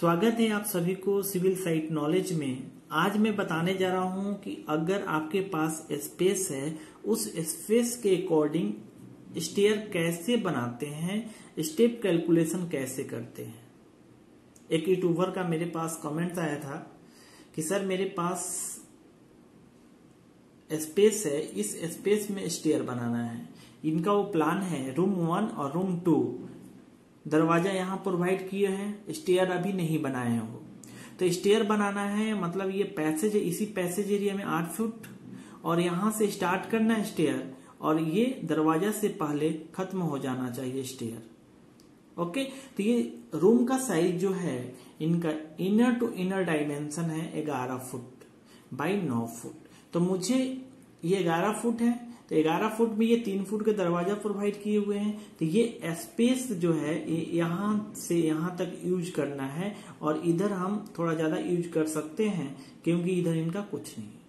स्वागत है आप सभी को सिविल साइट नॉलेज में। आज मैं बताने जा रहा हूं कि अगर आपके पास स्पेस है, उस स्पेस के अकॉर्डिंग स्टेयर कैसे बनाते हैं, स्टेप कैलकुलेशन कैसे करते हैं। एक यूट्यूबर का मेरे पास कमेंट आया था कि सर मेरे पास स्पेस है, इस स्पेस में स्टेयर बनाना है। इनका वो प्लान है रूम 1 और रूम 2, दरवाजा यहाँ प्रोवाइड किए हैं, स्टेयर अभी नहीं बनाए हैं वो। तो स्टेयर बनाना है, मतलब ये पैसेज, इसी पैसेज एरिया में 8 फुट और यहाँ से स्टार्ट करना है स्टेयर, और ये दरवाजा से पहले खत्म हो जाना चाहिए स्टेयर। ओके, तो ये रूम का साइज जो है इनका इनर टू इनर डायमेंशन है 11 फुट बाई 9 फुट। तो मुझे ये 11 फुट है, तो 11 फुट में ये 3 फुट का दरवाजा प्रोवाइड किए हुए हैं। तो ये स्पेस जो है यहाँ से यहाँ तक यूज करना है, और इधर हम थोड़ा ज्यादा यूज कर सकते हैं क्योंकि इधर इनका कुछ नहीं है।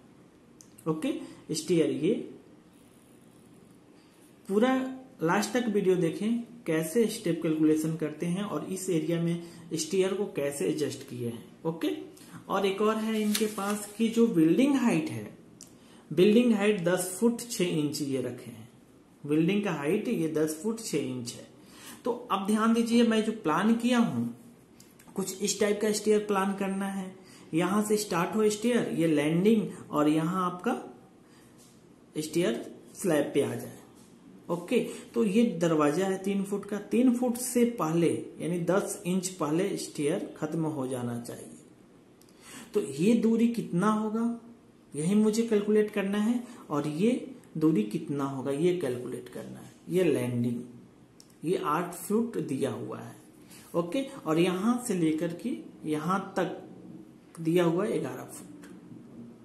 ओके, स्टेयर ये पूरा लास्ट तक वीडियो देखें कैसे स्टेप कैलकुलेशन करते हैं और इस एरिया में स्टेयर को कैसे एडजस्ट किए हैं। ओके, और एक और है इनके पास कि जो बिल्डिंग हाइट है, बिल्डिंग हाइट 10 फुट 6 इंच ये रखे हैं। बिल्डिंग का हाइट ये 10 फुट 6 इंच है। तो अब ध्यान दीजिए, मैं जो प्लान किया हूं कुछ इस टाइप का स्टेयर प्लान करना है। यहां से स्टार्ट हो स्टेयर, ये लैंडिंग, और यहां आपका स्टेयर स्लैब पे आ जाए। ओके, तो ये दरवाजा है 3 फुट का, 3 फुट से पहले यानी 10 इंच पहले स्टेयर खत्म हो जाना चाहिए। तो ये दूरी कितना होगा यही मुझे कैलकुलेट करना है, और ये दूरी कितना होगा ये कैलकुलेट करना है। ये लैंडिंग ये 8 फुट दिया हुआ है। ओके, और यहां से लेकर के यहां तक दिया हुआ 11 फुट।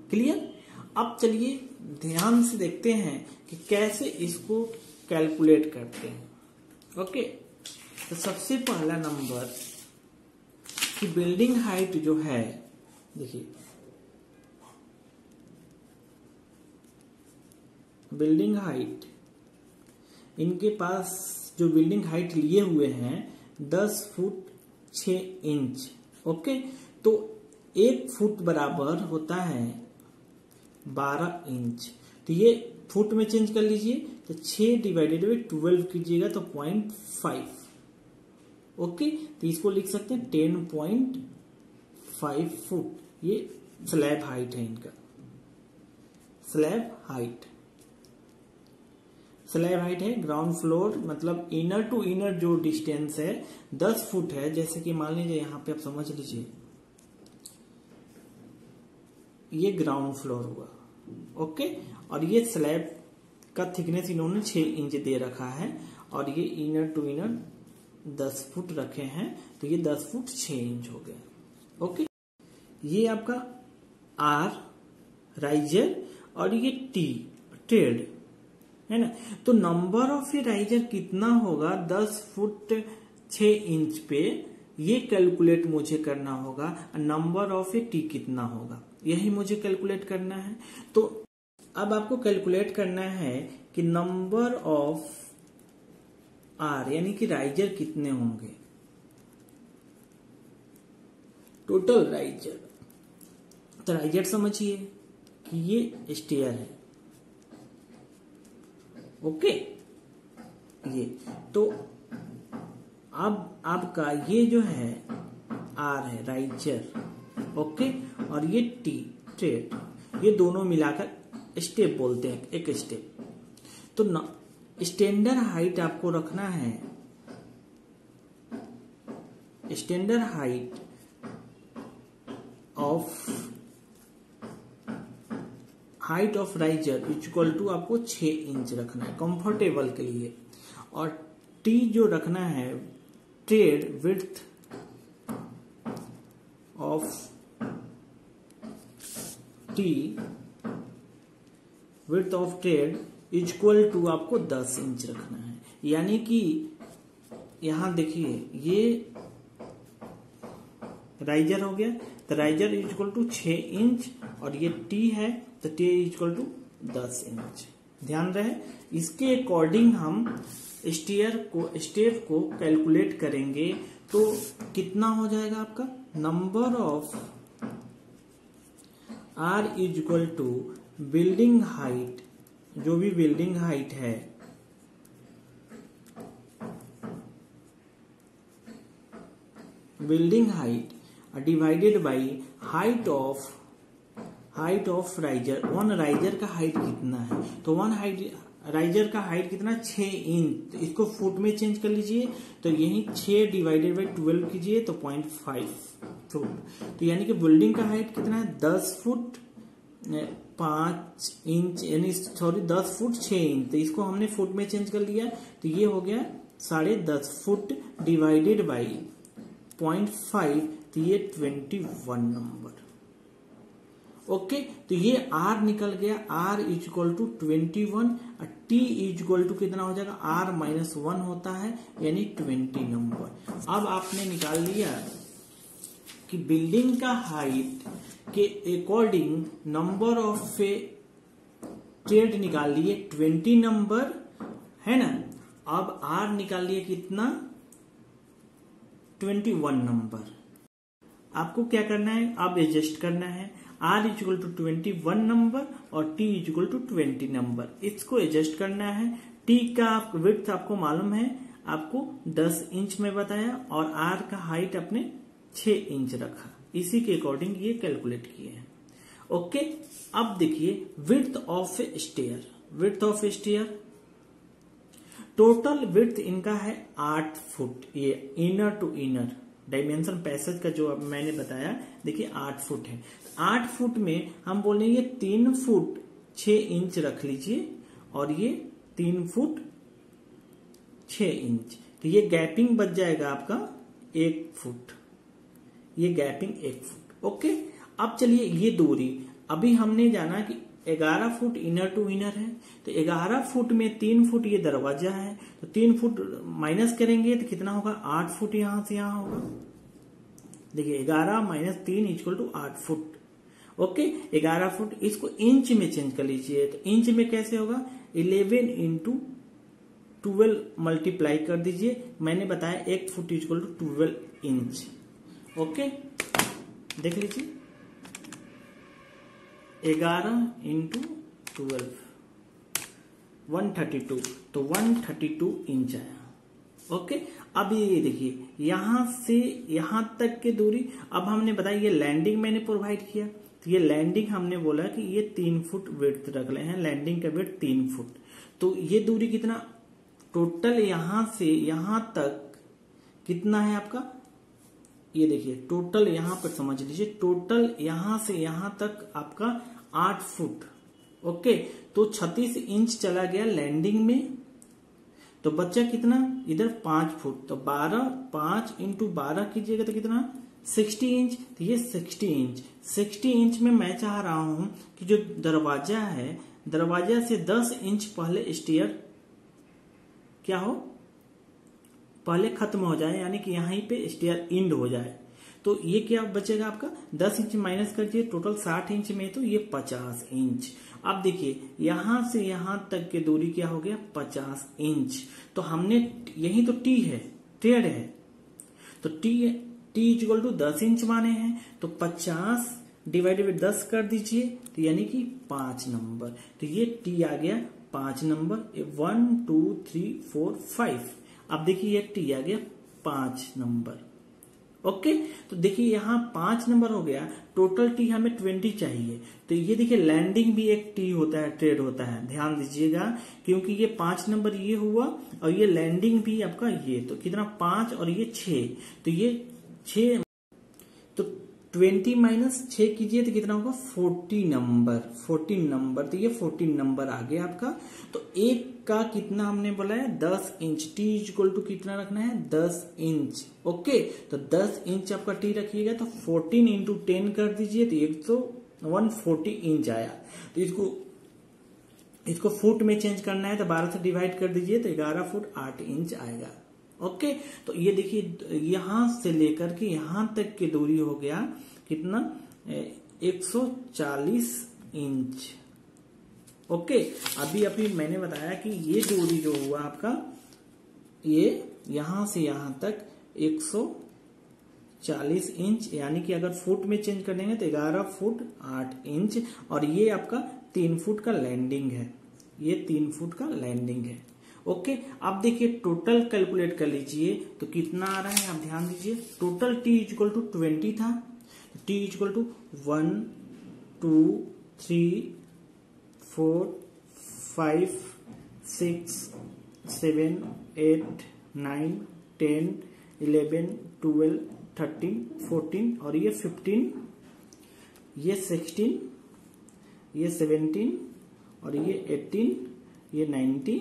क्लियर? अब चलिए ध्यान से देखते हैं कि कैसे इसको कैलकुलेट करते हैं। ओके, तो सबसे पहला नंबर कि बिल्डिंग हाइट जो है, देखिए बिल्डिंग हाइट इनके पास जो बिल्डिंग हाइट लिए हुए हैं 10 फुट 6 इंच। ओके, तो 1 फुट बराबर होता है 12 इंच। तो ये फुट में चेंज कर लीजिए, तो 6 डिवाइडेड बाई 12 कीजिएगा तो 0.5। ओके, तो इसको लिख सकते हैं 10.5 फुट। ये स्लैब हाइट है इनका, स्लैब हाइट। स्लैब हाइट है ग्राउंड फ्लोर, मतलब इनर टू इनर जो डिस्टेंस है 10 फुट है। जैसे कि मान लीजिए यहाँ पे आप समझ लीजिए ये ग्राउंड फ्लोर हुआ। ओके, और ये स्लैब का थिकनेस इन्होंने 6 इंच दे रखा है, और ये इनर टू इनर 10 फुट रखे हैं, तो ये 10 फुट 6 इंच हो गया। ओके, ये आपका आर राइजर और ये टी ट्रेड है ना। तो नंबर ऑफ ए राइजर कितना होगा 10 फुट 6 इंच पे, ये कैलकुलेट मुझे करना होगा। नंबर ऑफ ए टी कितना होगा यही मुझे कैलकुलेट करना है। तो अब आपको कैलकुलेट करना है कि नंबर ऑफ आर यानी कि राइजर कितने होंगे, टोटल राइजर। तो राइजर समझिए कि ये स्टेयर है। ओके, ये तो अब आपका ये जो है आर है राइजर। ओके, और ये टी ट्रेड, ये दोनों मिलाकर स्टेप बोलते हैं, एक स्टेप। तो स्टैंडर्ड हाइट आपको रखना है, standard height of riser equal to आपको 6 इंच रखना है कंफर्टेबल के लिए। और टी जो रखना है tread width of tread equal to आपको 10 इंच रखना है। यानी कि यहां देखिए ये राइजर हो गया, तो राइजर इक्वल टू 6 इंच, और ये टी है तो टी इक्वल टू 10 इंच। ध्यान रहे, इसके अकॉर्डिंग हम स्टेप को कैलकुलेट करेंगे तो कितना हो जाएगा आपका number of R is equal to building height, जो भी बिल्डिंग हाइट है, building height divided by height of riser. One riser का हाइट कितना है, तो वन राइजर का हाइट कितना, 6 इंच। तो इसको फुट में चेंज कर लीजिए, तो यही 6 डिवाइडेड बाई 12 कीजिए तो 0.5 फुट। तो यानी कि बिल्डिंग का हाइट कितना है, 10 फुट 5 इंच, यानी सॉरी 10 फुट 6 इंच। तो इसको हमने फुट में चेंज कर लिया, तो ये हो गया 10.5 फुट डिवाइडेड बाई 0.5, तो ये 21 नंबर। ओके, तो ये R निकल गया, R is equal to 21, T is equal to कितना हो जाएगा, R माइनस 1 होता है, यानी 20 नंबर। अब आपने निकाल लिया कि बिल्डिंग का हाइट के अकॉर्डिंग नंबर ऑफ स्टेयर निकाल लिए 20 नंबर, है ना। अब R निकाल लिए कितना, 21 नंबर। आपको क्या करना है, अब एडजस्ट करना है। R is equal to 21 number और T is equal to 20 number, इसको एडजस्ट करना है। T का विड्थ आपको मालूम है, आपको 10 इंच में बताया, और R का हाइट अपने 6 इंच रखा, इसी के अकॉर्डिंग ये कैलकुलेट किए हैं। ओके, अब देखिए width of stair, width of stair total width इनका है 8 फुट, ये inner to inner dimension passage का जो अब मैंने बताया, देखिए 8 फुट है। 8 फुट में हम बोलेंगे 3 फुट 6 इंच रख लीजिए, और ये 3 फुट 6 इंच, तो ये गैपिंग बच जाएगा आपका 1 फुट, ये गैपिंग 1 फुट। ओके, अब चलिए ये दूरी, अभी हमने जाना कि 11 फुट इनर टू इनर है, तो 11 फुट में 3 फुट ये दरवाजा है, तो 3 फुट माइनस करेंगे तो कितना होगा, 8 फुट यहां से यहां होगा। देखिए 11 minus 3 equal to 8 foot. Okay, 11 foot, इसको इंच में चेंज कर लीजिए, तो इंच में कैसे होगा, 11 इंटू 12 मल्टीप्लाई कर दीजिए। मैंने बताया 1 foot equal to 12 inch. Okay, देख लीजिए 11 इंटू 12 132, तो 132 इंच आया। ओके, अब ये देखिए यहां से यहां तक की दूरी, अब हमने बताया ये लैंडिंग मैंने प्रोवाइड किया, तो ये लैंडिंग हमने बोला कि ये 3 फुट विड्थ रख ले हैं, लैंडिंग का विड्थ 3 फुट। तो ये दूरी कितना, टोटल यहां से यहां तक कितना है आपका, ये देखिए टोटल यहां पर समझ लीजिए, टोटल यहां से यहां तक आपका 8 फुट। ओके, तो 36 इंच चला गया लैंडिंग में, तो बच्चा कितना, इधर 5 फुट, तो 5 इंटू 12 कीजिएगा तो कितना, 60 इंच। तो ये 60 इंच में मैं चाह रहा हूं कि जो दरवाजा है, दरवाजा से 10 इंच पहले स्टेयर क्या हो, पहले खत्म हो जाए, यानी कि यहीं पे स्टेयर एंड हो जाए। तो ये क्या बचेगा आपका, 10 इंच माइनस करके टोटल 60 इंच में, तो ये 50 इंच। अब देखिए यहां से यहां तक की दूरी क्या हो गया, 50 इंच। तो हमने यही तो टी है, ट्रेड है, तो टी इक्वल टू 10 इंच माने हैं, तो 50 डिवाइडेड बाई 10 कर दीजिए, तो यानी कि 5 नंबर। तो ये टी आ गया 5 नंबर, 1 2 3 4 5। अब देखिए ये टी आ गया 5 नंबर। ओके, तो देखिए यहाँ 5 नंबर हो गया, टोटल टी हमें 20 चाहिए। तो ये देखिए लैंडिंग भी एक टी होता है, ट्रेड होता है, ध्यान दीजिएगा, क्योंकि ये 5 नंबर ये हुआ और ये लैंडिंग भी आपका ये, तो कितना 5 और ये 6, तो ये 6, तो 20 माइनस 6 कीजिए तो कितना होगा, 14 नंबर। तो ये 14 नंबर आ गया आपका। तो एक का कितना हमने बोला है, 10 इंच। टी इक्वल टू कितना रखना है, 10 इंच। ओके, तो 10 इंच आपका टी रखिएगा, तो 14 इंटू 10 कर दीजिए, तो 140 इंच आया। तो इसको फुट में चेंज करना है, तो 12 से डिवाइड कर दीजिए, तो 11 फुट 8 इंच आएगा। ओके, तो ये देखिए यहां से लेकर के यहां तक की दूरी हो गया कितना, 140 इंच। ओके, अभी मैंने बताया कि ये दूरी जो हुआ आपका, ये यहां से यहां तक 140 40 इंच, यानी कि अगर फुट में चेंज कर देंगे तो 11 फुट 8 इंच। और ये आपका 3 फुट का लैंडिंग है, ये 3 फुट का लैंडिंग है। ओके, अब देखिए टोटल कैलकुलेट कर लीजिए तो कितना आ रहा है, आप ध्यान दीजिए। टोटल t इक्वल टू 20 था, t इक्वल टू 1 2 3 4 5 6 7 8 9 10 11 12 13 14 और ये 15, ये 16, ये 17 और ये 18, ये 19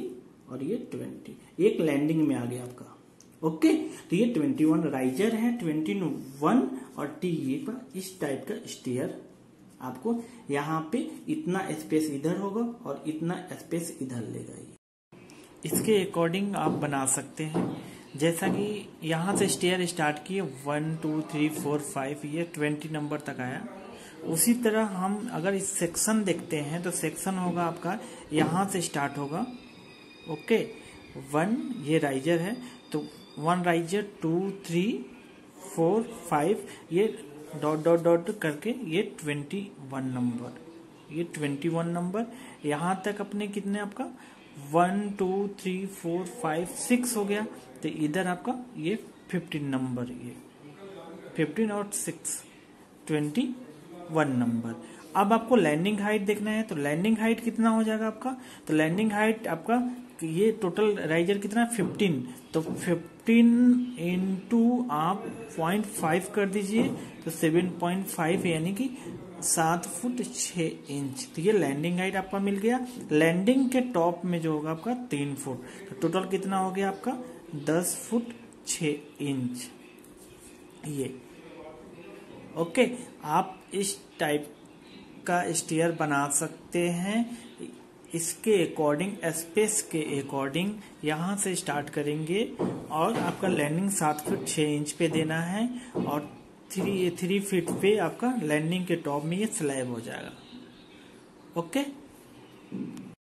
और ये 20। एक लैंडिंग में आ गया आपका। ओके, तो ये 21 राइजर है, 21 और टी ये का इस टाइप का स्टीयर। आपको यहाँ पे इतना स्पेस इधर होगा और इतना स्पेस इधर लेगा। इसके अकॉर्डिंग आप बना सकते हैं, जैसा कि यहाँ से स्टेयर स्टार्ट किए 1 2 3 4 5, ये 20 नंबर तक आया। उसी तरह हम अगर इस सेक्शन देखते हैं तो सेक्शन होगा आपका यहाँ से स्टार्ट होगा। ओके, 1 ये राइजर है तो 1 राइजर 2 3 4 5, ये डॉट डॉट डॉट करके ये 21 नंबर, ये 21 नंबर। यहाँ तक अपने कितने आपका 1 2 3 4 5 6 हो गया, तो इधर आपका ये 15 नंबर, ये 15 और 6 21 नंबर। अब आपको लैंडिंग हाइट देखना है, तो लैंडिंग हाइट कितना हो जाएगा आपका, तो लैंडिंग हाइट आपका ये टोटल राइजर कितना 15, तो 15 इंटू आप 0.5 कर दीजिए तो 7.5 यानी कि 7 फुट 6 इंच। तो ये लैंडिंग हाइट आपका मिल गया। लैंडिंग के टॉप में जो होगा आपका 3 फुट, तो टोटल कितना हो गया आपका 10 फुट 6 इंच ये। ओके, आप इस टाइप का स्टेयर बना सकते हैं। इसके अकॉर्डिंग, स्पेस के अकॉर्डिंग यहाँ से स्टार्ट करेंगे और आपका लैंडिंग 7 फुट 6 इंच पे देना है और 3 फीट पे आपका लैंडिंग के टॉप में ये स्लैब हो जाएगा। ओके।